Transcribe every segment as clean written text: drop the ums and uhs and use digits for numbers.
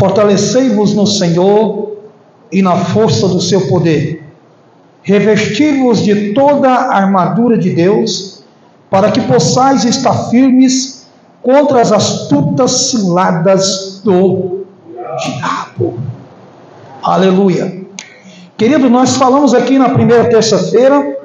Fortalecei-vos no Senhor e na força do seu poder. Revesti-vos de toda a armadura de Deus, para que possais estar firmes contra as astutas ciladas do diabo. Aleluia. Querido, nós falamos aqui na primeira terça-feira,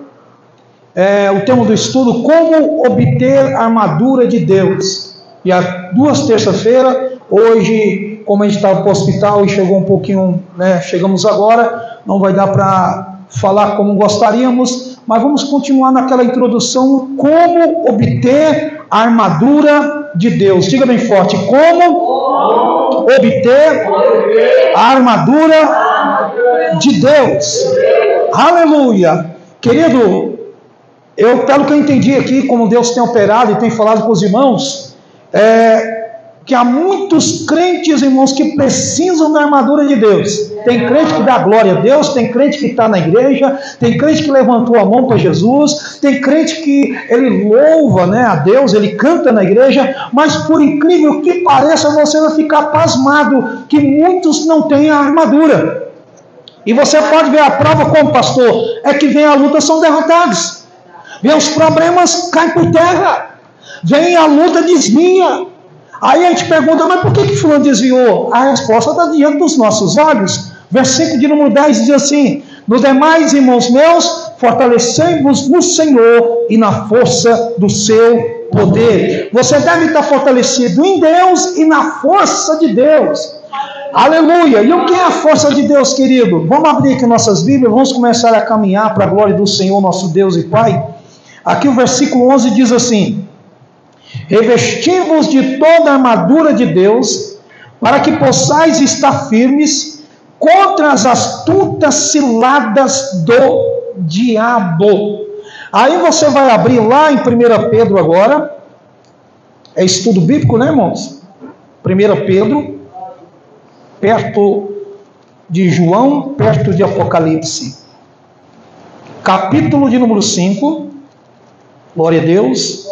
o tema do estudo, como obter a armadura de Deus. E há 2 terças-feiras, hoje, como a gente estava para o hospital e chegou um pouquinho, chegamos agora, não vai dar para falar como gostaríamos, mas vamos continuar naquela introdução, como obter a armadura de Deus. Diga bem forte, como obter a armadura de Deus. Aleluia. Querido, pelo que eu entendi aqui, como Deus tem operado e tem falado com os irmãos, que há muitos crentes, irmãos, que precisam da armadura de Deus. Tem crente que dá glória a Deus, tem crente que está na igreja, tem crente que levantou a mão para Jesus, tem crente que ele louva, a Deus, ele canta na igreja, mas por incrível que pareça, você vai ficar pasmado que muitos não têm a armadura. E você pode ver a prova como, pastor, é que vem a luta, são derrotados. Vem os problemas, caem por terra. Vem a luta, desvia. Aí a gente pergunta, mas por que fulano desviou? A resposta está diante dos nossos olhos. Versículo de número 10 diz assim: no demais, irmãos meus, fortalecei-vos no Senhor e na força do seu poder. Você deve estar fortalecido em Deus e na força de Deus. Aleluia! E o que é a força de Deus, querido? Vamos abrir aqui nossas Bíblias, vamos começar a caminhar para a glória do Senhor, nosso Deus e Pai. Aqui o versículo 11 diz assim: revesti-vos de toda a armadura de Deus, para que possais estar firmes contra as astutas ciladas do diabo. Aí você vai abrir lá em 1 Pedro agora, é estudo bíblico, né, irmãos? 1 Pedro, perto de João, perto de Apocalipse, capítulo de número 5, glória a Deus,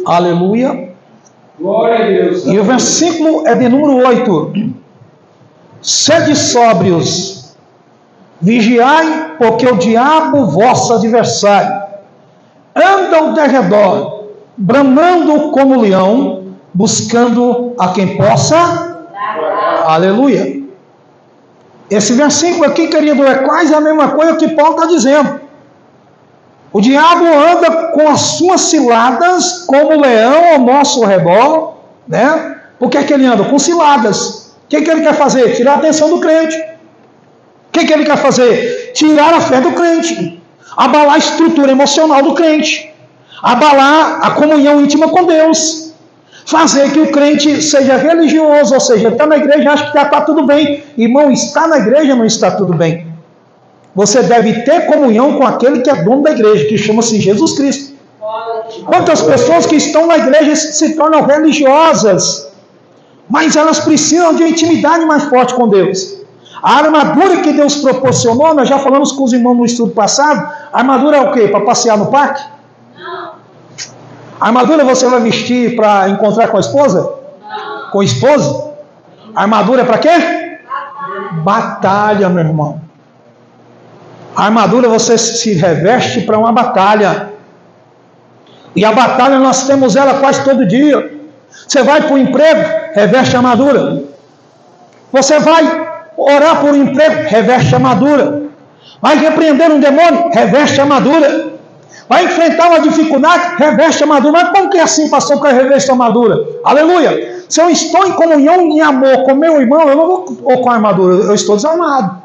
aleluia. Glória a Deus. E o versículo é de número 8. Sede sóbrios, vigiai, porque o diabo, vosso adversário, anda ao derredor, bramando como leão, buscando a quem possa. Aleluia. Esse versículo aqui, querido, é quase a mesma coisa que Paulo está dizendo. O diabo anda com as suas ciladas como leão ao nosso redor, Por que ele anda? Com ciladas. O que ele quer fazer? Tirar a atenção do crente. O que ele quer fazer? Tirar a fé do crente. Abalar a estrutura emocional do crente. Abalar a comunhão íntima com Deus. Fazer que o crente seja religioso, ou seja, está na igreja e acha que está tudo bem. Irmão, está na igreja não está tudo bem. Você deve ter comunhão com aquele que é dono da igreja, que chama-se Jesus Cristo. Quantas pessoas que estão na igreja se tornam religiosas, mas elas precisam de uma intimidade mais forte com Deus. A armadura que Deus proporcionou, nós já falamos com os irmãos no estudo passado, a armadura é o quê? Para passear no parque? Não. A armadura você vai vestir para encontrar com a esposa? Não. Com a esposa? A armadura é para quê? Batalha, meu irmão. A armadura você se reveste para uma batalha. E a batalha nós temos ela quase todo dia. Você vai para o emprego, reveste a armadura. Você vai orar por um emprego, reveste a armadura. Vai repreender um demônio, reveste a armadura. Vai enfrentar uma dificuldade, reveste a armadura. Mas como que é assim, pastor, que eu revesto a armadura? Aleluia! Se eu estou em comunhão, em amor com meu irmão, eu não vou com a armadura, eu estou desarmado.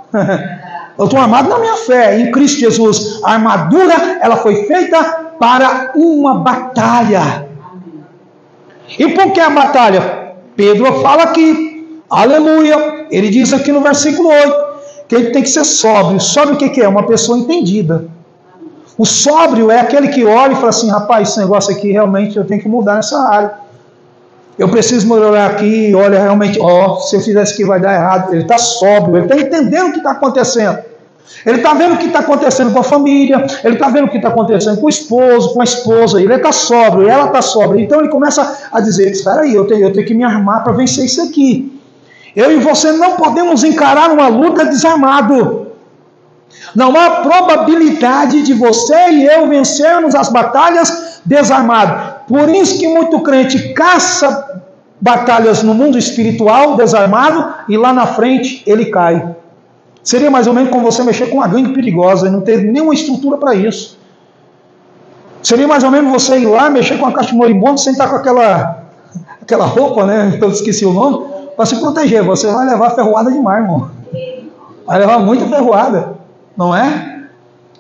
Eu estou armado na minha fé, em Cristo Jesus. A armadura, ela foi feita para uma batalha. E por que a batalha? Pedro fala aqui, aleluia, ele diz aqui no versículo 8, que ele tem que ser sóbrio. Sóbrio o que é? Uma pessoa entendida. O sóbrio é aquele que olha e fala assim, rapaz, esse negócio aqui realmente eu tenho que mudar nessa área. Eu preciso melhorar aqui, olha, realmente, se eu fizer isso aqui vai dar errado. Ele está sóbrio, ele está entendendo o que está acontecendo. Ele está vendo o que está acontecendo com a família, ele está vendo o que está acontecendo com o esposo, com a esposa, ele está sóbrio, ela está sóbria. Então ele começa a dizer, espera aí, eu tenho que me armar para vencer isso aqui. Eu e você não podemos encarar uma luta desarmado. Não há probabilidade de você e eu vencermos as batalhas desarmado. Por isso que muito crente caça batalhas no mundo espiritual desarmado e lá na frente ele cai. Seria mais ou menos como você mexer com uma gangue perigosa e não ter nenhuma estrutura para isso. Seria mais ou menos você ir lá mexer com a caixa moribunda sem estar com aquela roupa, né? Eu esqueci o nome, para se proteger. Você vai levar ferroada demais, irmão. Vai levar muita ferroada, não é?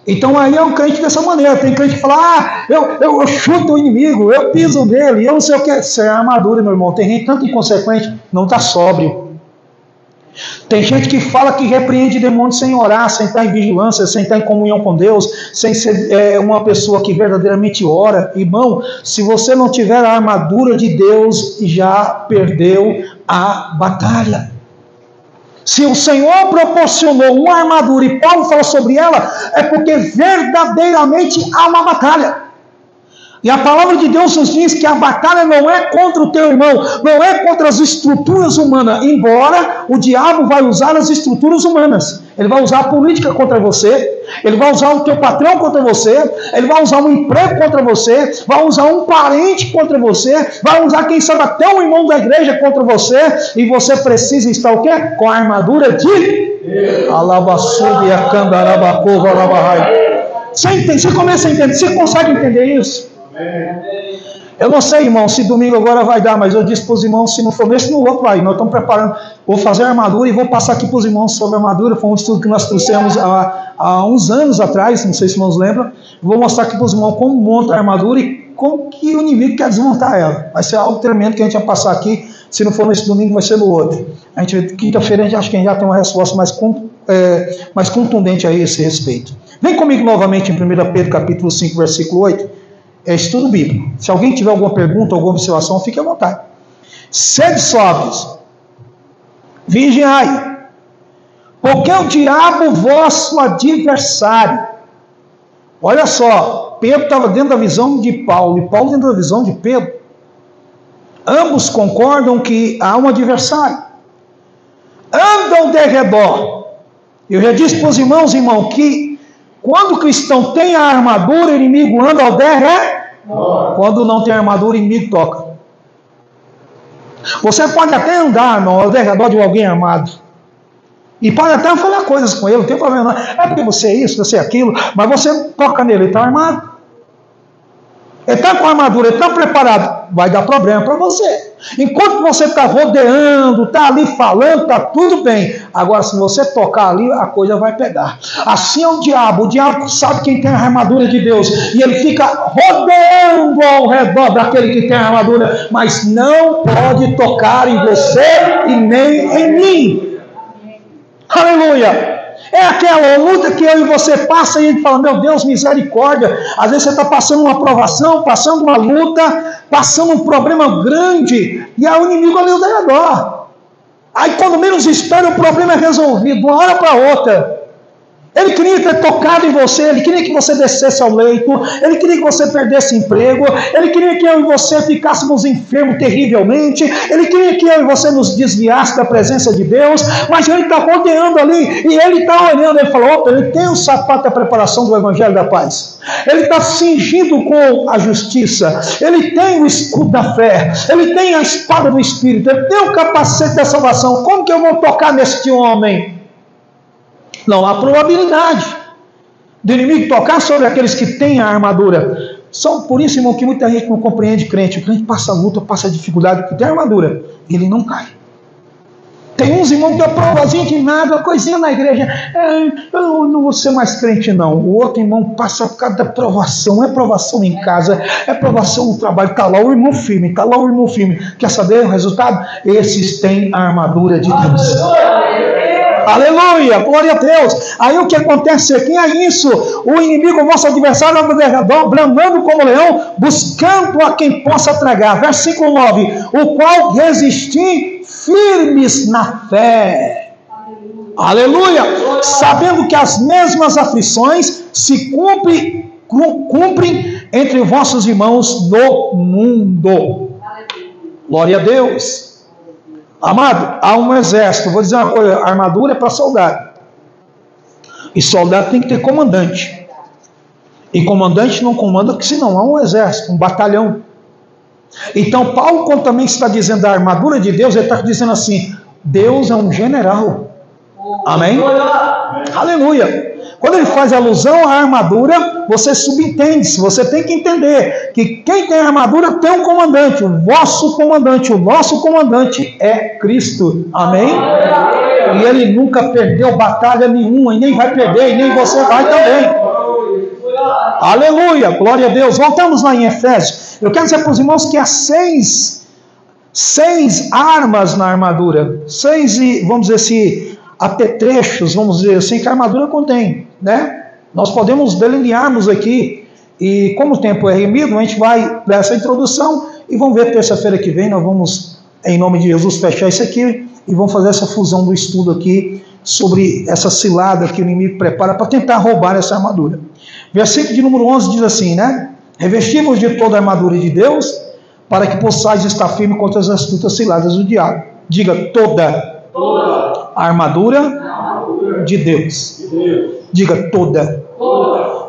Então aí é um crente dessa maneira. Tem crente que fala, eu chuto o inimigo, eu piso nele, eu não sei o que. Isso é armadura, meu irmão. Tem gente tanto inconsequente, não está sóbrio. Tem gente que fala que repreende demônios sem orar, sem estar em vigilância, sem estar em comunhão com Deus, sem ser uma pessoa que verdadeiramente ora. Irmão, se você não tiver a armadura de Deus, já perdeu a batalha. Se o Senhor proporcionou uma armadura e Paulo fala sobre ela, é porque verdadeiramente há uma batalha. E a palavra de Deus nos diz que a batalha não é contra o teu irmão, não é contra as estruturas humanas, embora o diabo vai usar as estruturas humanas. Ele vai usar a política contra você, ele vai usar o teu patrão contra você, ele vai usar um emprego contra você, vai usar um parente contra você, vai usar, quem sabe, até um irmão da igreja contra você, e você precisa estar o quê? Com a armadura de Alabassube, Acandarabacova, Alabahai. Você começa a entender, você consegue entender isso? Eu não sei, irmão, se domingo agora vai dar, mas eu disse para os irmãos, se não for nesse, no outro vai. Nós estamos preparando, vou fazer a armadura e vou passar aqui para os irmãos sobre a armadura. Foi um estudo que nós trouxemos há uns anos atrás, não sei se irmãos lembram. Vou mostrar aqui para os irmãos como monta a armadura e como que o inimigo quer desmontar ela. Vai ser algo tremendo que a gente vai passar aqui. Se não for nesse domingo, vai ser no outro. Quinta-feira a gente acha que a gente já tem uma resposta mais contundente a esse respeito. Vem comigo novamente em 1 Pedro capítulo 5, versículo 8. É estudo bíblico. Se alguém tiver alguma pergunta, alguma observação, fique à vontade. Sede sóbrios, vigiai, porque o diabo vosso adversário. Olha só, Pedro estava dentro da visão de Paulo, e Paulo dentro da visão de Pedro. Ambos concordam que há um adversário. Andam de redor. Eu já disse para os irmãos, que quando o cristão tem a armadura, o inimigo anda ao derredor. Quando não tem armadura, o inimigo toca. Você pode até andar, irmão, ao derredor de alguém armado. E pode até falar coisas com ele, não tem problema não. É porque você é isso, você é aquilo, mas você toca nele, ele está armado. Ele está com a armadura, ele está preparado, vai dar problema para você. Enquanto você está rodeando, está ali falando, está tudo bem. Agora, se você tocar ali, a coisa vai pegar. Assim é o diabo sabe quem tem a armadura de Deus, e ele fica rodeando ao redor daquele que tem a armadura, mas não pode tocar em você e nem em mim. Aleluia! É aquela luta que eu e você passa e a gente fala, meu Deus, misericórdia. Às vezes você está passando uma provação, passando uma luta, passando um problema grande, e há o inimigo ali ao redor. Aí quando menos espera, o problema é resolvido, de uma hora para outra. Ele queria ter tocado em você, ele queria que você descesse ao leito, ele queria que você perdesse emprego, ele queria que eu e você ficássemos enfermos terrivelmente, ele queria que eu e você nos desviasse da presença de Deus, mas ele está rodeando ali, e ele está olhando, ele falou, opa, ele tem o sapato da preparação do Evangelho da Paz, ele está cingido com a justiça, ele tem o escudo da fé, ele tem a espada do Espírito, ele tem o capacete da salvação. Como que eu vou tocar neste homem? Não há probabilidade do inimigo tocar sobre aqueles que têm a armadura. Só por isso, irmão, que muita gente não compreende crente. O crente passa luta, passa dificuldade, porque tem armadura, ele não cai. Tem uns irmãos que é provazinho de nada, uma coisinha na igreja. Eu não vou ser mais crente, não. O outro irmão passa por causa da provação. Não é provação em casa, é provação no trabalho. Está lá o irmão firme, está lá o irmão firme. Quer saber o resultado? Esses têm a armadura de Deus. Aleluia, glória a Deus. Aí o que acontece aqui é isso: o inimigo, o nosso adversário, anda ao redor, bramando como leão, buscando a quem possa tragar. Versículo 9: o qual resistir firmes na fé. Aleluia. Sabendo que as mesmas aflições se cumprem entre vossos irmãos no mundo. Glória a Deus. Amado, há um exército. Vou dizer uma coisa: a armadura é para soldado. E soldado tem que ter comandante. E comandante não comanda, porque senão há um exército, um batalhão. Então Paulo, quando também está dizendo da armadura de Deus, ele está dizendo assim: Deus é um general. Amém? Aleluia. Quando ele faz alusão à armadura, você subentende-se, você tem que entender que quem tem armadura tem um comandante. O vosso comandante, o nosso comandante é Cristo. Amém? E ele nunca perdeu batalha nenhuma, e nem vai perder, e nem você vai também. Aleluia, glória a Deus. Voltamos lá em Efésios. Eu quero dizer para os irmãos que há seis armas na armadura. Vamos dizer assim, apetrechos, vamos dizer assim, que a armadura contém, né? Nós podemos delinearmos aqui, e como o tempo é remido, a gente vai dar essa introdução, e vamos ver terça-feira que vem, nós vamos, em nome de Jesus, fechar isso aqui, e vamos fazer essa fusão do estudo aqui, sobre essa cilada que o inimigo prepara para tentar roubar essa armadura. Versículo de número 11 diz assim, né? Revestivos de toda a armadura de Deus, para que possais estar firme contra as astutas ciladas do diabo. Diga: toda a armadura de Deus. Diga: toda.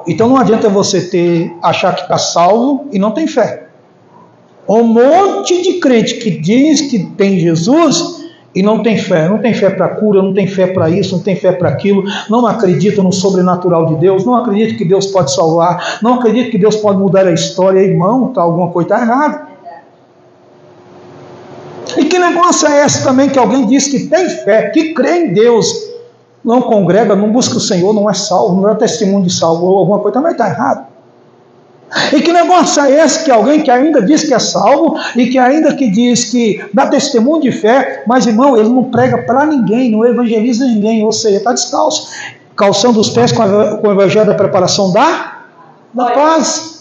Então não adianta você achar que está salvo e não tem fé. Um monte de crente que diz que tem Jesus e não tem fé. Não tem fé para cura, não tem fé para isso, não tem fé para aquilo. Não acredita no sobrenatural de Deus. Não acredita que Deus pode salvar. Não acredita que Deus pode mudar a história. Irmão, alguma coisa está errada. E que negócio é esse também que alguém diz que tem fé, que crê em Deus, não congrega, não busca o Senhor, não é salvo, não é testemunho de salvo, ou alguma coisa também está errado. E que negócio é esse que alguém que ainda diz que é salvo e que ainda que diz que dá testemunho de fé, mas irmão, ele não prega para ninguém, não evangeliza ninguém, ou seja, está descalço, calçando os pés com o evangelho da preparação da paz.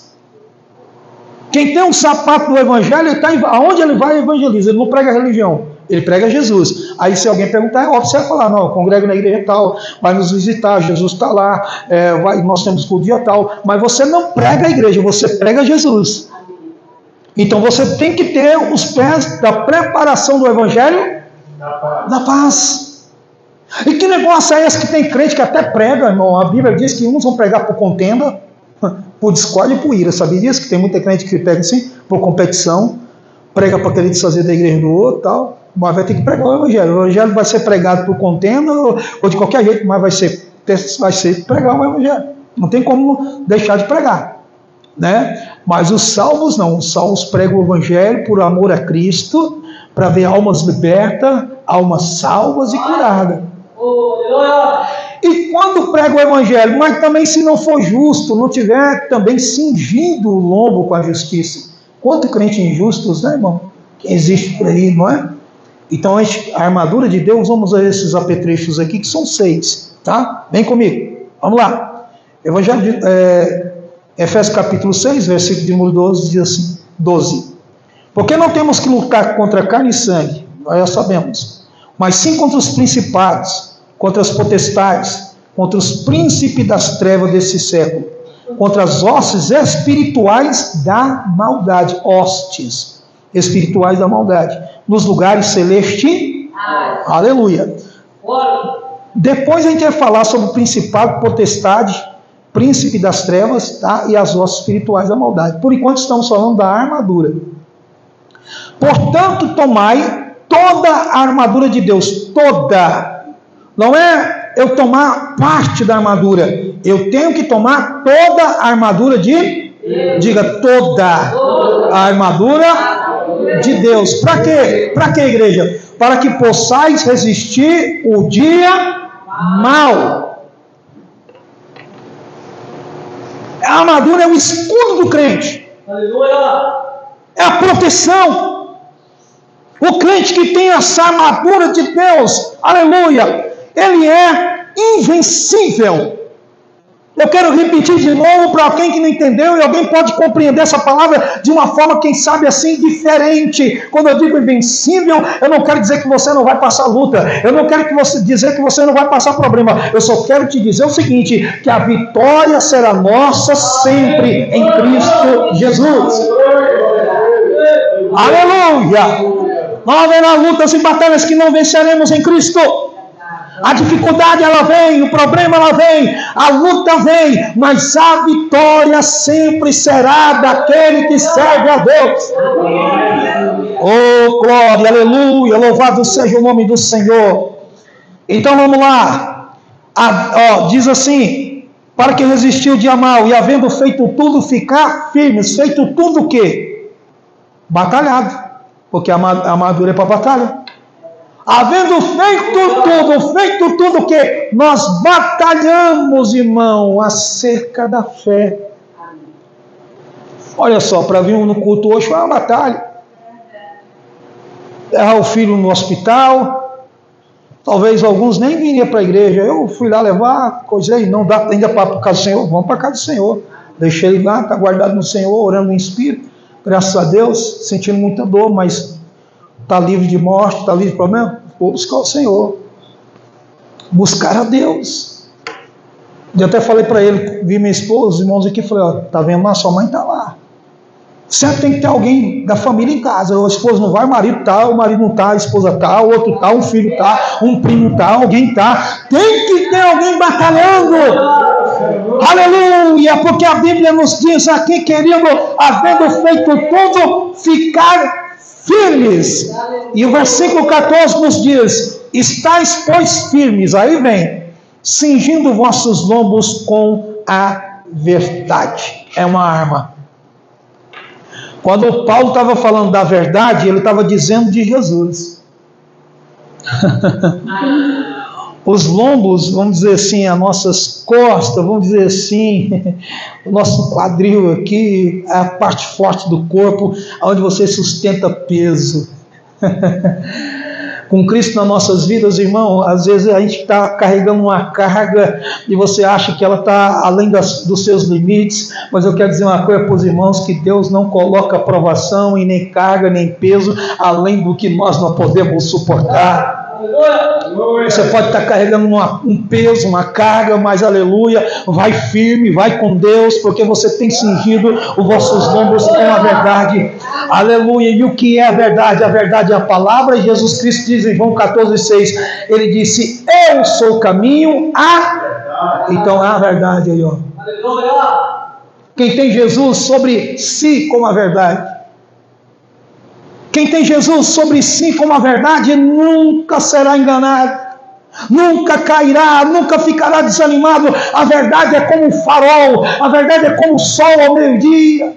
Quem tem um sapato do evangelho, aonde ele vai evangeliza, ele não prega religião, ele prega Jesus. Aí se alguém perguntar, é óbvio, você vai falar: não, eu congrego na igreja tal, vai nos visitar, Jesus está lá, nós temos culto dia tal, mas você não prega a igreja, você prega Jesus. Então você tem que ter os pés da preparação do evangelho da paz. E que negócio é esse que tem crente que até prega, irmão? A Bíblia diz que uns vão pregar por contenda, por discórdia e por ira. Sabia disso? Que tem muita crente que pega assim, por competição, prega para querer desfazer da igreja do outro, tal, mas vai ter que pregar o evangelho. O evangelho vai ser pregado por contenda ou de qualquer jeito, mas vai ser pregar o evangelho. Não tem como deixar de pregar, né? Mas os salvos não. Os salvos pregam o evangelho por amor a Cristo, para ver almas libertas, almas salvas e curadas. E quando prega o evangelho, mas também se não for justo, não tiver também cingindo o lombo com a justiça. Quanto crente injustos, né, irmão? Que existe por aí, não é? Então a armadura de Deus, vamos a esses apetrechos aqui, que são 6, tá? Vem comigo, vamos lá. Evangelho de Efésios capítulo 6, versículo de número 12, diz assim, 12. Porque não temos que lutar contra carne e sangue, nós já sabemos, mas sim contra os principados, contra as potestades, contra os príncipes das trevas desse século, contra as hostes espirituais da maldade, hostes espirituais da maldade, nos lugares celestes. Aleluia. Depois a gente vai falar sobre o principado, potestade, príncipe das trevas, tá? E as hostes espirituais da maldade. Por enquanto estamos falando da armadura. Portanto, tomai toda a armadura de Deus, toda. Não é eu tomar parte da armadura, eu tenho que tomar toda a armadura de, diga, toda a armadura de Deus. Para quê? Para quê, igreja? Para que possais resistir o dia mau. A armadura é o escudo do crente. É a proteção. O crente que tem essa armadura de Deus, aleluia, ele é invencível. Eu quero repetir de novo para alguém que não entendeu, e alguém pode compreender essa palavra de uma forma, quem sabe assim, diferente. Quando eu digo invencível, eu não quero dizer que você não vai passar luta, eu não quero dizer que você não vai passar problema, eu só quero te dizer o seguinte, que a vitória será nossa sempre em Cristo Jesus. Aleluia! Não haverá lutas e batalhas que não venceremos em Cristo. A dificuldade ela vem, o problema ela vem, a luta vem, mas a vitória sempre será daquele que serve a Deus. Oh, glória, aleluia, louvado seja o nome do Senhor. Então vamos lá. Diz assim: para que resistir o dia mal e havendo feito tudo feito firmes. Feito tudo o quê? Batalhado, porque a armadura é para batalha. Havendo feito tudo o que? Nós batalhamos, irmão, acerca da fé. Olha só, para vir no culto hoje foi uma batalha. Errar o filho no hospital. Talvez alguns nem viriam para a igreja. Eu fui lá levar, coisei, não dá ainda para casa do Senhor. Vamos para casa do Senhor. Deixei ele lá, está guardado no Senhor, orando no Espírito. Graças a Deus, sentindo muita dor, mas está livre de morte, está livre de problema. Vou buscar o Senhor. Buscar a Deus. Eu até falei para ele, vi minha esposa, os irmãos aqui, falei, ó, tá vendo lá, sua mãe está lá. Sempre tem que ter alguém da família em casa. A esposa não vai, o marido não está, a esposa está, o outro está, um filho está, um primo está, alguém está. Tem que ter alguém batalhando. Aleluia, porque a Bíblia nos diz aqui, querido, havendo feito tudo, ficar firmes. E o versículo 14 nos diz: estáis, pois, firmes. Aí vem, cingindo vossos lombos com a verdade. É uma arma. Quando Paulo estava falando da verdade, ele estava dizendo de Jesus. Os lombos, vamos dizer assim, as nossas costas, vamos dizer assim, o nosso quadril aqui, a parte forte do corpo, onde você sustenta peso. Com Cristo nas nossas vidas, irmão, às vezes a gente está carregando uma carga e você acha que ela está além dos seus limites, mas eu quero dizer uma coisa para os irmãos, que Deus não coloca provação e nem carga, nem peso, além do que nós não podemos suportar. Você pode estar carregando um peso, uma carga, mas aleluia, vai firme, vai com Deus, porque você tem cingido os vossos lombos com a verdade. Aleluia. E o que é a verdade? A verdade é a palavra. E Jesus Cristo diz em João 14,6, ele disse: eu sou o caminho, então é a verdade aí, ó. Quem tem Jesus sobre si como a verdade, quem tem Jesus sobre si como a verdade, nunca será enganado, nunca cairá, nunca ficará desanimado. A verdade é como um farol, a verdade é como o sol ao meio-dia.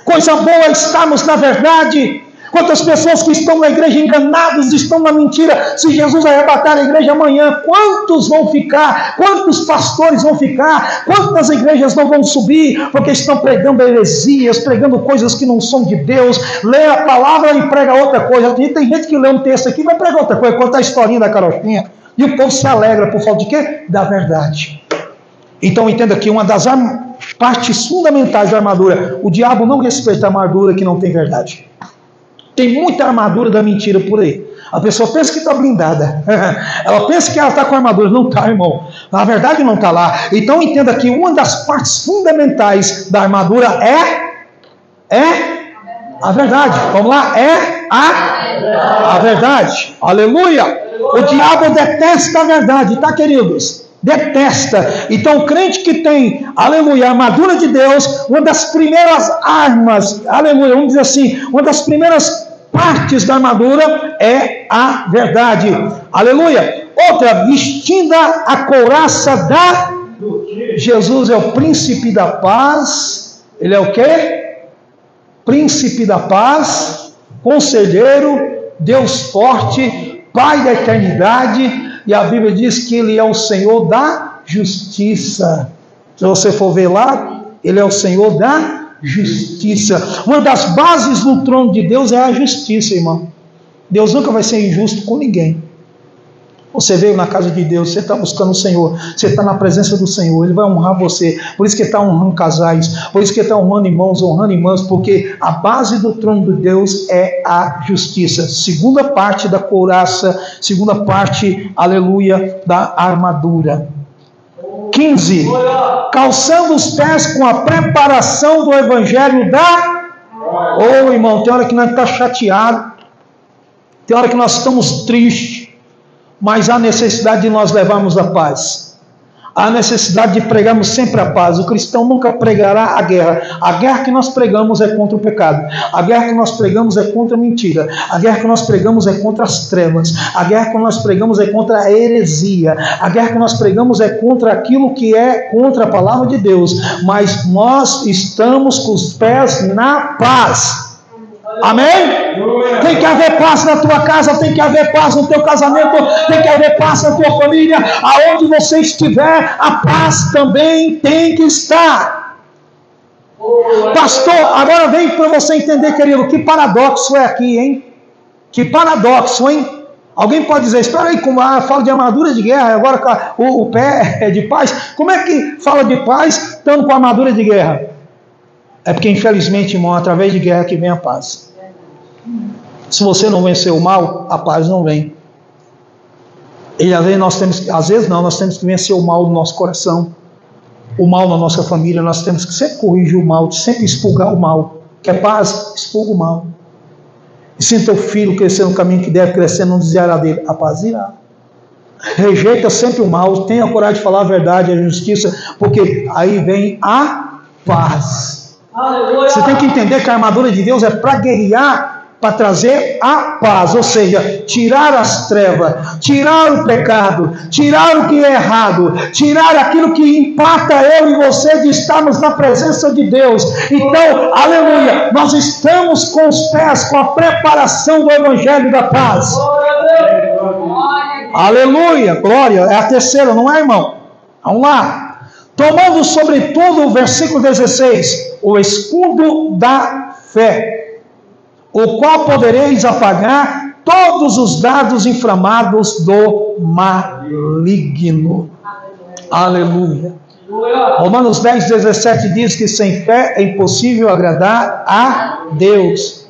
Coisa boa é estarmos na verdade. Quantas pessoas que estão na igreja enganadas, estão na mentira. Se Jesus arrebatar a igreja amanhã, quantos vão ficar? Quantos pastores vão ficar? Quantas igrejas não vão subir? Porque estão pregando heresias, pregando coisas que não são de Deus. Lê a palavra e prega outra coisa. E tem gente que lê um texto aqui e vai pregar outra coisa, conta a historinha da carochinha. E o povo se alegra por falta de quê? Da verdade. Então entenda que uma das partes fundamentais da armadura, o diabo não respeita a armadura que não tem verdade. Tem muita armadura da mentira por aí. A pessoa pensa que está blindada. Ela pensa que ela está com armadura. Não está, irmão. Na verdade não está lá. Então entenda que uma das partes fundamentais da armadura é a verdade. Vamos lá? É a verdade. Aleluia. O diabo detesta a verdade, tá, queridos? Detesta. Então o crente que tem, aleluia, a armadura de Deus, uma das primeiras armas, aleluia, vamos dizer assim, uma das primeiras partes da armadura é a verdade, aleluia. Outra, vestida a couraça da Jesus é o príncipe da paz. Ele é o quê? Príncipe da paz, conselheiro, Deus forte, Pai da eternidade. E a Bíblia diz que Ele é o Senhor da justiça. Se você for ver lá, Ele é o Senhor da justiça. Uma das bases do trono de Deus é a justiça, irmão. Deus nunca vai ser injusto com ninguém. Você veio na casa de Deus, você está buscando o Senhor, você está na presença do Senhor, Ele vai honrar você. Por isso que Ele está honrando casais, por isso que Ele está honrando irmãos, honrando irmãs, porque a base do trono de Deus é a justiça. Segunda parte da couraça, segunda parte, aleluia, da armadura. 15. Calçando os pés com a preparação do evangelho da... Oh, irmão, tem hora que nós estamos chateados. Tem hora que nós estamos tristes, mas há necessidade de nós levarmos a paz. Há necessidade de pregarmos sempre a paz. O cristão nunca pregará a guerra. A guerra que nós pregamos é contra o pecado. A guerra que nós pregamos é contra a mentira. A guerra que nós pregamos é contra as trevas. A guerra que nós pregamos é contra a heresia. A guerra que nós pregamos é contra aquilo que é contra a palavra de Deus. Mas nós estamos com os pés na paz. Amém? Tem que haver paz na tua casa, tem que haver paz no teu casamento, tem que haver paz na tua família. Aonde você estiver, a paz também tem que estar. Pastor, agora vem para você entender, querido, que paradoxo é aqui, hein? Que paradoxo, hein? Alguém pode dizer, espera aí, como fala de armadura de guerra, agora o pé é de paz. Como é que fala de paz estando com armadura de guerra? É porque, infelizmente, irmão, através de guerra que vem a paz. Se você não vencer o mal, a paz não vem. E às vezes nós temos que vencer o mal do nosso coração, o mal na nossa família. Nós temos que sempre corrigir o mal, sempre expurgar o mal. Quer paz? Expurga o mal. E se teu filho crescer no caminho que deve crescer, não desviará dele, a paz irá. Rejeita sempre o mal, tenha coragem de falar a verdade, a justiça, porque aí vem a paz. Aleluia. Você tem que entender que a armadura de Deus é para guerrear, para trazer a paz, ou seja, tirar as trevas, tirar o pecado, tirar o que é errado, tirar aquilo que empata eu e você de estarmos na presença de Deus. Então, aleluia, nós estamos com os pés, com a preparação do Evangelho da paz. Aleluia, glória, é a terceira, não é, irmão? Vamos lá. Tomando sobretudo o versículo 16, o escudo da fé, o qual podereis apagar todos os dardos inflamados do maligno. Aleluia. Romanos 10, 17 diz que sem fé é impossível agradar a Deus.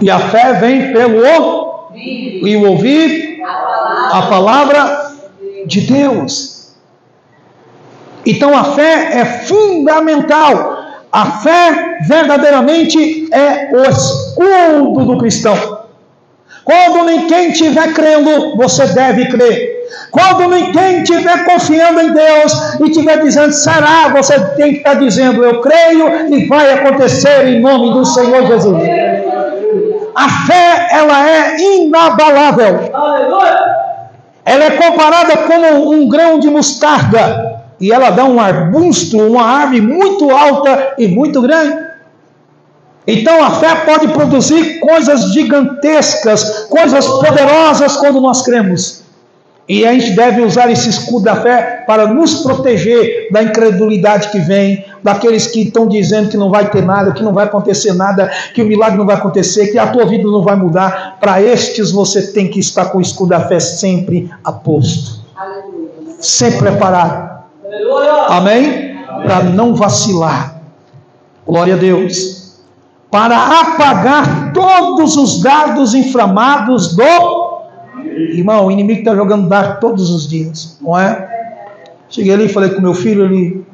E a fé vem pelo e o ouvir a palavra de Deus. Então a fé é fundamental. A fé verdadeiramente é o escudo do cristão. Quando ninguém estiver crendo, você deve crer. Quando ninguém estiver confiando em Deus e estiver dizendo, será? Você tem que estar dizendo, eu creio e vai acontecer em nome do Senhor Jesus. A fé, ela é inabalável. Ela é comparada como um grão de mostarda. E ela dá um arbusto, uma árvore muito alta e muito grande. Então a fé pode produzir coisas gigantescas, coisas poderosas quando nós cremos. E a gente deve usar esse escudo da fé para nos proteger da incredulidade que vem, daqueles que estão dizendo que não vai ter nada, que não vai acontecer nada, que o milagre não vai acontecer, que a tua vida não vai mudar. Para estes você tem que estar com o escudo da fé sempre a posto. Sempre preparado. Amém? Para não vacilar. Glória a Deus. Para apagar todos os dardos inflamados do... Irmão, o inimigo está jogando dardo todos os dias, não é? Cheguei ali e falei com meu filho, ele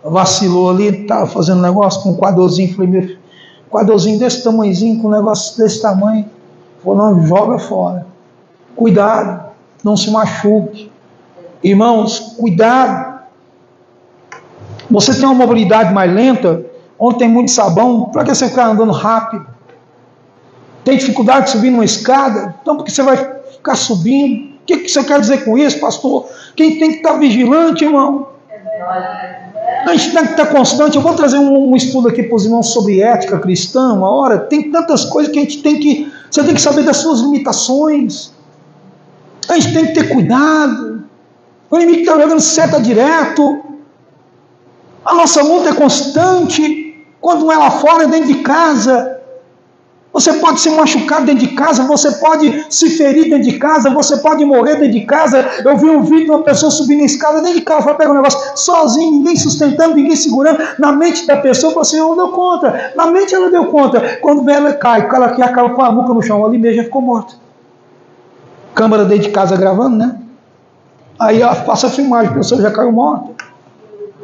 vacilou ali, estava fazendo negócio com um quadrozinho. Falei, meu filho, quadrozinho desse tamanhozinho, com um negócio desse tamanho. Falou, não, joga fora. Cuidado, não se machuque. Irmãos, cuidado. Você tem uma mobilidade mais lenta, onde tem muito sabão, para que você ficar andando rápido? Tem dificuldade de subir numa escada? Então, porque você vai ficar subindo? O que você quer dizer com isso, pastor? Quem tem que estar vigilante, irmão? A gente tem que estar constante. Eu vou trazer um estudo aqui para os irmãos sobre ética cristã, uma hora. Tem tantas coisas que a gente tem que... Você tem que saber das suas limitações. A gente tem que ter cuidado. O inimigo está jogando seta direto. A nossa luta é constante. Quando não é lá fora, é dentro de casa. Você pode se machucar dentro de casa, você pode se ferir dentro de casa, você pode morrer dentro de casa. Eu vi um vídeo de uma pessoa subindo a escada dentro de casa, vai pegar um negócio sozinho, ninguém sustentando, ninguém segurando. Na mente da pessoa, você não deu conta. Na mente ela deu conta. Quando ela cai, ela acaba com a nuca no chão, ali mesmo já ficou morta. Câmera dentro de casa gravando, né? Aí ela passa a filmagem, a pessoa já caiu morta.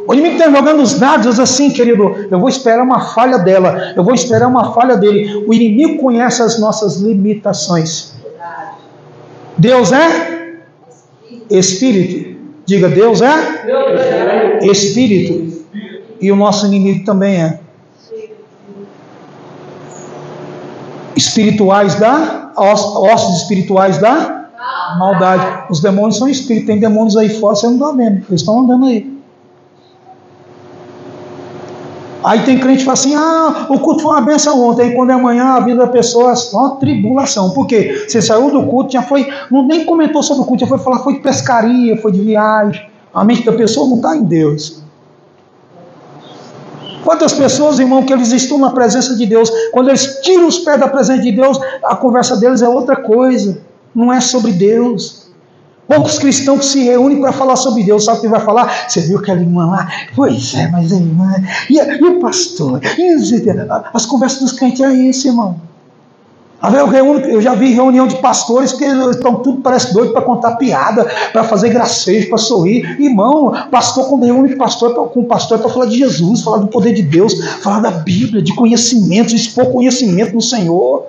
O inimigo está jogando os dados assim, querido. Eu vou esperar uma falha dela. Eu vou esperar uma falha dele. O inimigo conhece as nossas limitações. Deus é Espírito. Diga, Deus é Espírito. E o nosso inimigo também é. Espirituais da ossos espirituais da maldade. Os demônios são espíritos. Tem demônios aí fora, você não está vendo. Eles estão andando aí. Aí tem crente que fala assim, o culto foi uma bênção ontem, aí quando é amanhã a vida da pessoa é uma tribulação. Por quê? Você saiu do culto, já foi, nem comentou sobre o culto, já foi falar, foi de pescaria, foi de viagem. A mente da pessoa não está em Deus. Quantas pessoas, irmão, que eles estão na presença de Deus, quando eles tiram os pés da presença de Deus, a conversa deles é outra coisa, não é sobre Deus. Poucos cristãos que se reúnem para falar sobre Deus, sabe o que vai falar? Você viu aquela irmã lá? Pois é, mas a irmã, e o pastor? As conversas dos crentes é isso, irmão. Eu já vi reunião de pastores que estão tudo parece doido para contar piada, para fazer gracejo, para sorrir. Irmão, pastor, quando reúne com pastor para falar de Jesus, falar do poder de Deus, falar da Bíblia, de conhecimento, expor conhecimento no Senhor.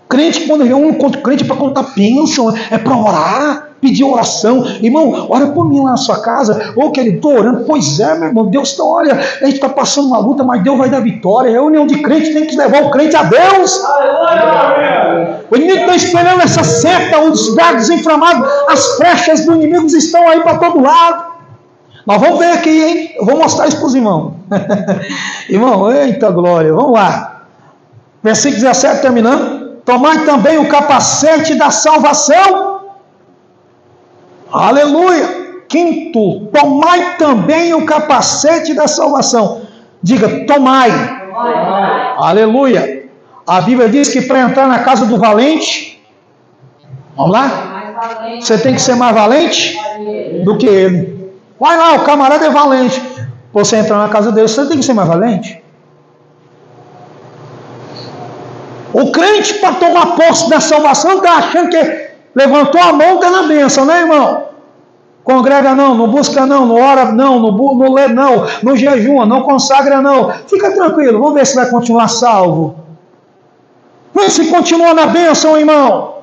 Crente, quando reúne com crente para contar bênção, é para orar. Pedir oração, irmão, ora por mim lá na sua casa, querido, estou orando, pois é, meu irmão, Deus está, olha, a gente está passando uma luta, mas Deus vai dar vitória, reunião de crente tem que levar o crente a Deus. O inimigo está esperando essa seta, os dardos inflamados, as flechas do inimigo estão aí para todo lado. Nós vamos ver aqui, hein, eu vou mostrar isso para os irmãos. Irmão, eita glória, vamos lá, versículo 17 terminando, tomai também o capacete da salvação. Aleluia! Quinto, tomai também o capacete da salvação. Diga, tomai. Aleluia! A Bíblia diz que para entrar na casa do valente, vamos lá? Você tem que ser mais valente do que ele. Vai lá, o camarada é valente. Você entrar na casa dele, você tem que ser mais valente. O crente, para tomar posse da salvação, está achando que levantou a mão, está na bênção, né, irmão? Congrega não busca não ora não lê não jejua, não consagra não. Fica tranquilo, vamos ver se vai continuar salvo. Vê se continua na bênção, irmão.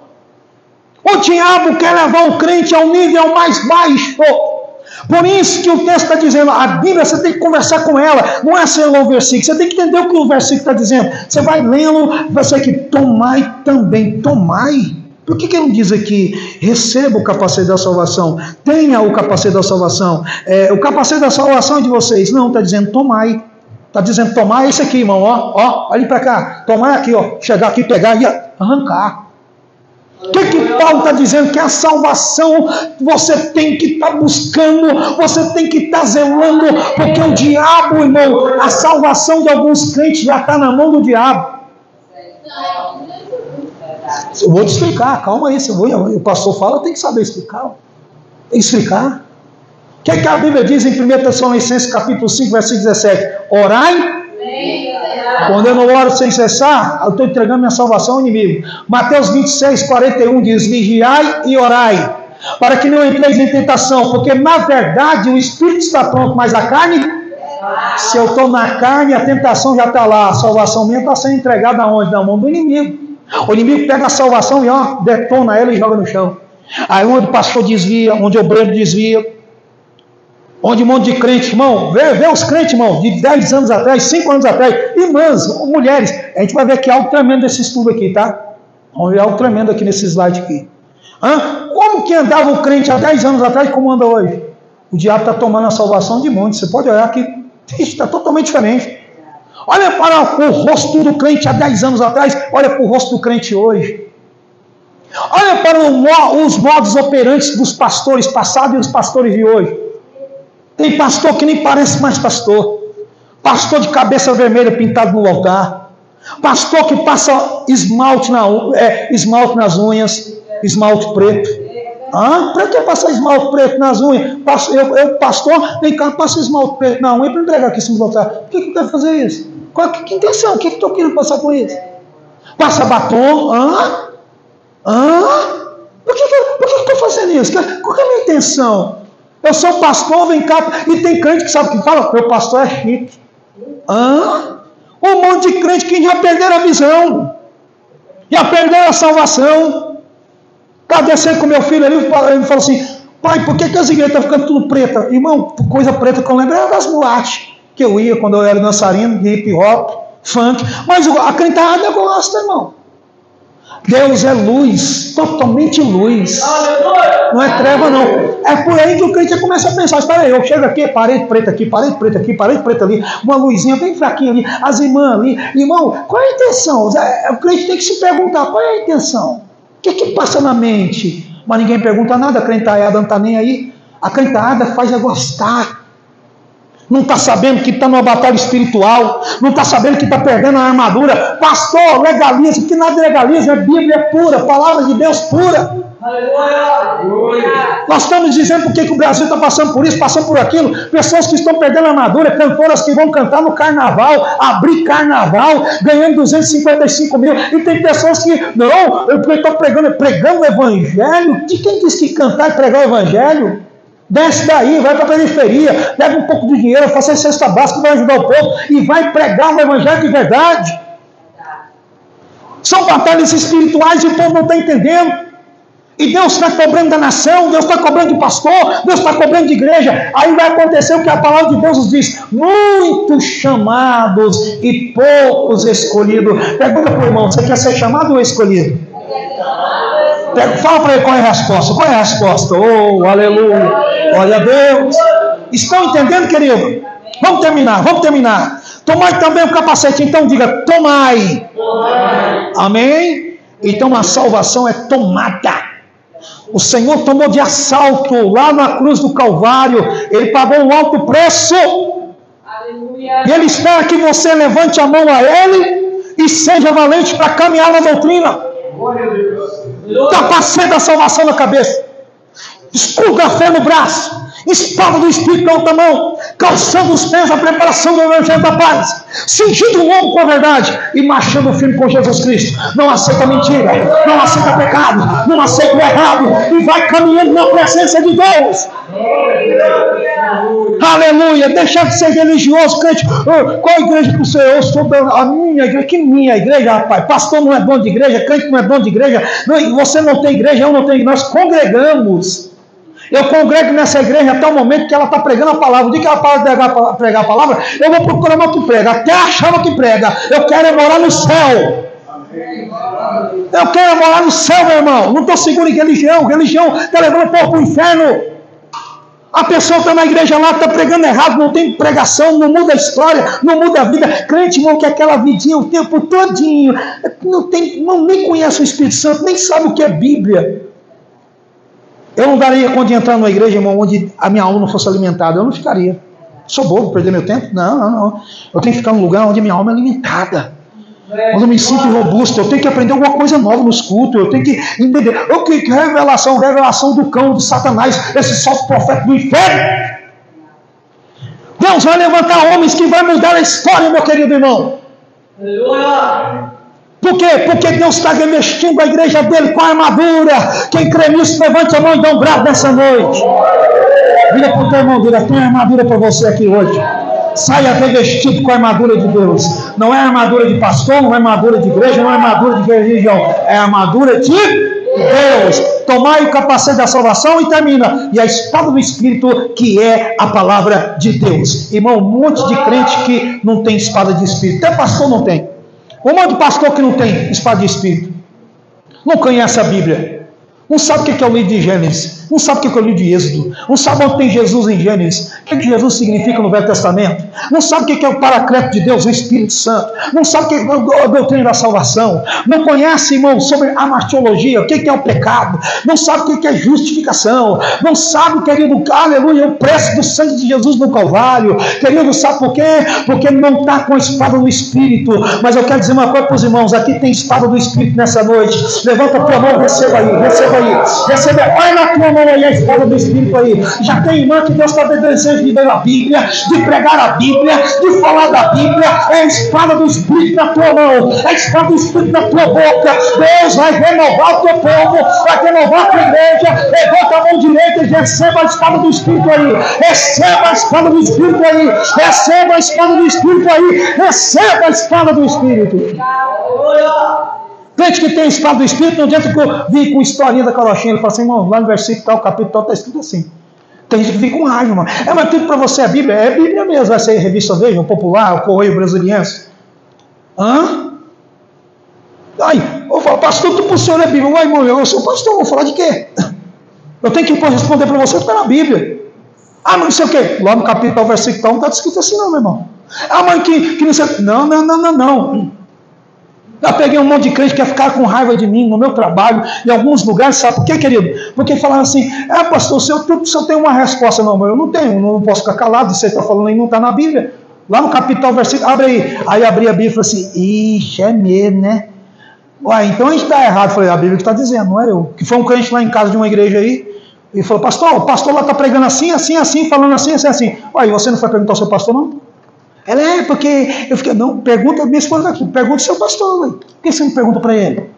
O diabo quer levar o crente ao nível mais baixo. Por isso que o texto está dizendo, a Bíblia você tem que conversar com ela, não é só ler o versículo, você tem que entender o que o versículo está dizendo. Você vai lendo, vai ser que tomai também, tomai. Por que ele não diz aqui, receba o capacete da salvação, tenha o capacete da salvação, o capacete da salvação é de vocês? Não, está dizendo tomai, está dizendo tomai esse aqui, irmão, olha para cá, tomai aqui, chegar aqui, pegar e arrancar. O que Paulo está dizendo? Que a salvação você tem que estar buscando, você tem que estar zelando, porque o diabo, irmão, a salvação de alguns crentes já está na mão do diabo. Eu vou te explicar, calma aí, o pastor fala, tem que saber explicar. Tem que explicar. O que é que a Bíblia diz em 1 Tessalonicenses capítulo 5, versículo 17? Orai. Quando eu não oro sem cessar, eu estou entregando minha salvação ao inimigo. Mateus 26, 41 diz, vigiai e orai, para que não entreis em tentação, porque na verdade o espírito está pronto, mas a carne, se eu estou na carne, a tentação já está lá, a salvação minha está sendo entregada aonde? Na mão do inimigo. O inimigo pega a salvação e detona ela e joga no chão. Aí onde o pastor desvia, onde o obreiro desvia, onde um monte de crente, irmão, vê os crentes, irmão, de 10 anos atrás, 5 anos atrás, irmãs, mulheres, a gente vai ver aqui algo tremendo desse estudo aqui, tá? Vamos ver algo tremendo aqui nesse slide aqui. Como que andava o crente há 10 anos atrás e como anda hoje? O diabo está tomando a salvação de muitos. Você pode olhar aqui, está totalmente diferente. Olha para o rosto do crente há 10 anos atrás, olha para o rosto do crente hoje. Olha para os modos operantes dos pastores passados e dos pastores de hoje. Tem pastor que nem parece mais pastor. Pastor de cabeça vermelha pintado no altar. Pastor que passa esmalte nas unhas, esmalte preto. Para que passar esmalte preto nas unhas? Pastor, vem cá, passa esmalte preto na unha para entregar aqui em cima do altar. Por que deve fazer isso? Que intenção? O que estou querendo passar com isso? Passa batom? Por que estou fazendo isso? Qual que é a minha intenção? Eu sou pastor, vem cá. E tem crente que sabe o que fala? Meu pastor é chique. Um monte de crente que já perderam a visão. Já perderam a salvação. Está descendo com meu filho ali, ele falou assim: pai, por que as igrejas estão ficando tudo preta? Irmão, coisa preta que eu lembro era das boates que eu ia quando eu era dançarino, de hip hop, funk. Mas a crentada gosta, irmão. Deus é luz, totalmente luz. Não é treva, não. É por aí que o crente começa a pensar: espera aí, eu chego aqui, parede preta aqui, parede preta aqui, parede preta ali, uma luzinha bem fraquinha ali, as irmãs ali. Irmão, qual é a intenção? O crente tem que se perguntar: qual é a intenção? O que passa na mente? Mas ninguém pergunta nada, a crentada não está nem aí. A crentada faz é gostar. Não está sabendo que está numa batalha espiritual, não está sabendo que está perdendo a armadura. Pastor, legalismo, que nada é legalismo, é Bíblia pura, palavra de Deus pura. Nós estamos dizendo por que o Brasil está passando por isso, passando por aquilo. Pessoas que estão perdendo a armadura, cantoras que vão cantar no carnaval, abrir carnaval, ganhando 255 mil. E tem pessoas que, não, eu estou pregando o evangelho. De quem disse que cantar e pregar o evangelho? Desce daí, vai para a periferia, pega um pouco de dinheiro, faça cesta básica, vai ajudar o povo e vai pregar o evangelho de verdade. São batalhas espirituais e o povo não está entendendo. E Deus está cobrando da nação, Deus está cobrando de pastor, Deus está cobrando de igreja. Aí vai acontecer o que a palavra de Deus nos diz: muitos chamados e poucos escolhidos. Pergunta para o irmão: você quer ser chamado ou escolhido? Fala para ele qual é a resposta. Qual é a resposta? Oh, aleluia. Glória a Deus. Estão entendendo, querido? Vamos terminar. Tomai também o capacete. Então diga: tomai. Amém? Então a salvação é tomada. O Senhor tomou de assalto lá na cruz do Calvário. Ele pagou um alto preço. Aleluia. E Ele espera que você levante a mão a Ele e seja valente para caminhar na doutrina. Glória a Deus. Capacete da salvação na cabeça, escudo da fé no braço, espada do Espírito na outra mão, calçando os pés a preparação do Evangelho da paz, cingindo o ombro com a verdade e marchando firme com Jesus Cristo. Não aceita mentira, não aceita pecado, não aceita o errado e vai caminhando na presença de Deus. Aleluia. Deixar de ser religioso, crente. Qual igreja que você é? Eu sou a minha igreja. Que minha igreja, rapaz? Pastor não é dono de igreja, crente não é dono de igreja. Você não tem igreja, eu não tenho igreja. Nós congregamos. Eu congrego nessa igreja até o momento que ela está pregando a palavra. O dia que ela para de pregar a palavra, eu vou procurar uma que prega. Até achava que prega. Eu quero morar no céu. Eu quero morar no céu, meu irmão. Não estou seguro em religião. Religião está levando o povo para o inferno. A pessoa está na igreja lá, está pregando errado, não tem pregação, não muda a história, não muda a vida. Crente, irmão, que é aquela vidinha o tempo todinho, nem conhece o Espírito Santo, nem sabe o que é Bíblia. Eu não daria conta de entrar numa igreja, irmão, onde a minha alma não fosse alimentada. Eu não ficaria. Sou bobo, perder meu tempo? Não. Eu tenho que ficar num lugar onde a minha alma é alimentada. Onde eu me sinto robusto. Eu tenho que aprender alguma coisa nova nos cultos. Eu tenho que entender. Que revelação do cão, de Satanás, esse falso profeta do inferno. Deus vai levantar homens que vão mudar a história, meu querido irmão. Por quê? Porque Deus está revestindo a igreja dele com a armadura. Quem crê nisso, levante a mão e dá um brado nessa noite. Vira para o teu irmão, diga: tem armadura para você aqui hoje. Saia revestido com a armadura de Deus. Não é armadura de pastor, não é armadura de igreja, não é armadura de religião. É armadura de Deus. Tomai o capacete da salvação e termina. E a espada do Espírito, que é a palavra de Deus. Irmão, um monte de crente que não tem espada de Espírito. Até pastor não tem. Um monte de pastor que não tem espada de Espírito. Não conhece a Bíblia. Não sabe o que é o livro de Gênesis. Não sabe o que é o livro de Êxodo. Não sabe onde tem Jesus em Gênesis. O que Jesus significa no Velho Testamento. Não sabe o que é o Paracleto de Deus, o Espírito Santo. Não sabe o que é a doutrina da salvação. Não conhece, irmão, sobre a martiologia, o que é o pecado. Não sabe o que é justificação. Não sabe, querido, aleluia, o preço do sangue de Jesus no Calvário. Querido, sabe por quê? Porque não está com a espada do Espírito. Mas eu quero dizer uma coisa para os irmãos. Aqui tem espada do Espírito nessa noite. Levanta a tua mão, receba aí. Receba. Olha na tua mão aí a espada do Espírito aí. Já tem irmã que Deus está dando desejo de ler a Bíblia, de pregar a Bíblia, de falar da Bíblia. É a espada do Espírito na tua mão, é a espada do Espírito na tua boca. Deus vai renovar o teu povo, vai renovar a tua igreja. Levanta a mão direita e receba a espada do Espírito aí. Receba a espada do Espírito aí. Receba a espada do Espírito aí. Receba a espada do Espírito. Crente que tem a espada do Espírito, não adianta que eu vim com historinha da carochinha. Ele fala assim, irmão, lá no versículo tal, capítulo tal, está escrito assim. Tem gente que fica com raiva, irmão. Mas tudo para você é Bíblia? É Bíblia mesmo. Vai ser revista Veja, o Popular, o Correio Brasiliense. Aí, eu falo, pastor, tudo para o senhor é Bíblia. Uai, irmão, eu sou pastor, vou falar de quê? Eu tenho que responder para você pela Bíblia. Mas não sei o quê. Lá no capítulo tal, versículo tal, não está escrito assim não, meu irmão. Mas que não sei... Não. Já peguei um monte de crente que quer ficar com raiva de mim no meu trabalho, em alguns lugares, sabe por quê, querido? Porque falaram assim, pastor, se eu tenho uma resposta, não, eu não tenho, não posso ficar calado, você está falando aí, não está na Bíblia. Lá no capítulo, versículo, abre aí. Aí abri a Bíblia e falei assim, ixi, é mesmo, né? Uai, então a gente está errado. Eu falei, a Bíblia que está dizendo, não é eu. Que foi um crente lá em casa de uma igreja aí, e falou, pastor, o pastor lá está pregando assim, falando assim. Uai, você não foi perguntar ao seu pastor, não? Ela porque eu fiquei, não, pergunta minha esposa aqui, pergunta ao seu pastor, véio. Por que você não pergunta para ele?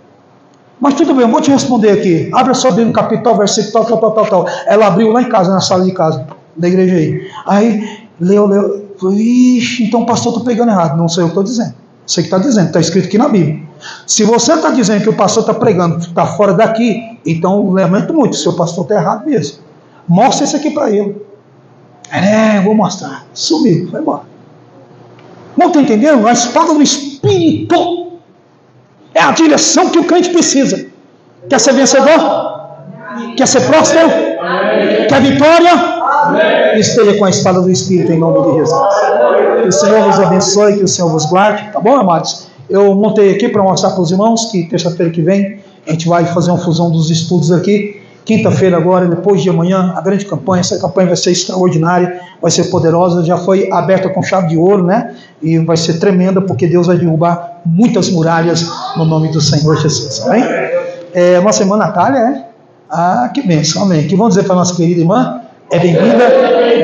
Mas tudo bem, eu vou te responder aqui. Abre a sua Bíblia no capítulo, versículo tal. Ela abriu lá em casa, na sala de casa, da igreja aí. Aí, leu. Falei, ixi, então o pastor está pregando errado. Não sei o que estou dizendo. Você que está dizendo, está escrito aqui na Bíblia. Se você está dizendo que o pastor está pregando, está fora daqui, então lamento muito, o seu pastor está errado mesmo. Mostra isso aqui para ele. Eu vou mostrar. Sumiu, foi embora. Não está entendendo? A espada do Espírito é a direção que o crente precisa. Quer ser vencedor? Quer ser próspero? Quer vitória? Esteja com a espada do Espírito em nome de Jesus. Que o Senhor vos abençoe, que o Senhor vos guarde. Tá bom, amados? Eu montei aqui para mostrar para os irmãos que terça-feira que vem a gente vai fazer uma fusão dos estudos aqui. Quinta-feira agora, depois de amanhã, a grande campanha. Essa campanha vai ser extraordinária, vai ser poderosa, já foi aberta com chave de ouro, né? E vai ser tremenda, porque Deus vai derrubar muitas muralhas no nome do Senhor Jesus. Amém? Nossa irmã Natália, que bênção, amém. Que vamos dizer para a nossa querida irmã? É bem-vinda,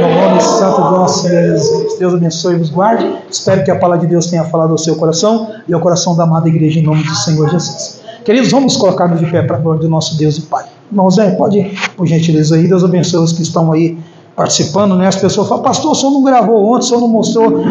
no nome santo do nosso Senhor Jesus. Deus abençoe e vos guarde. Espero que a palavra de Deus tenha falado ao seu coração e ao coração da amada igreja em nome do Senhor Jesus. Queridos, vamos colocar-nos de pé para a glória do nosso Deus e Pai. Irmãos, pode ir, por gentileza aí. Deus abençoe os que estão aí participando, né? As pessoas falam, pastor, o senhor não gravou ontem, o senhor não mostrou.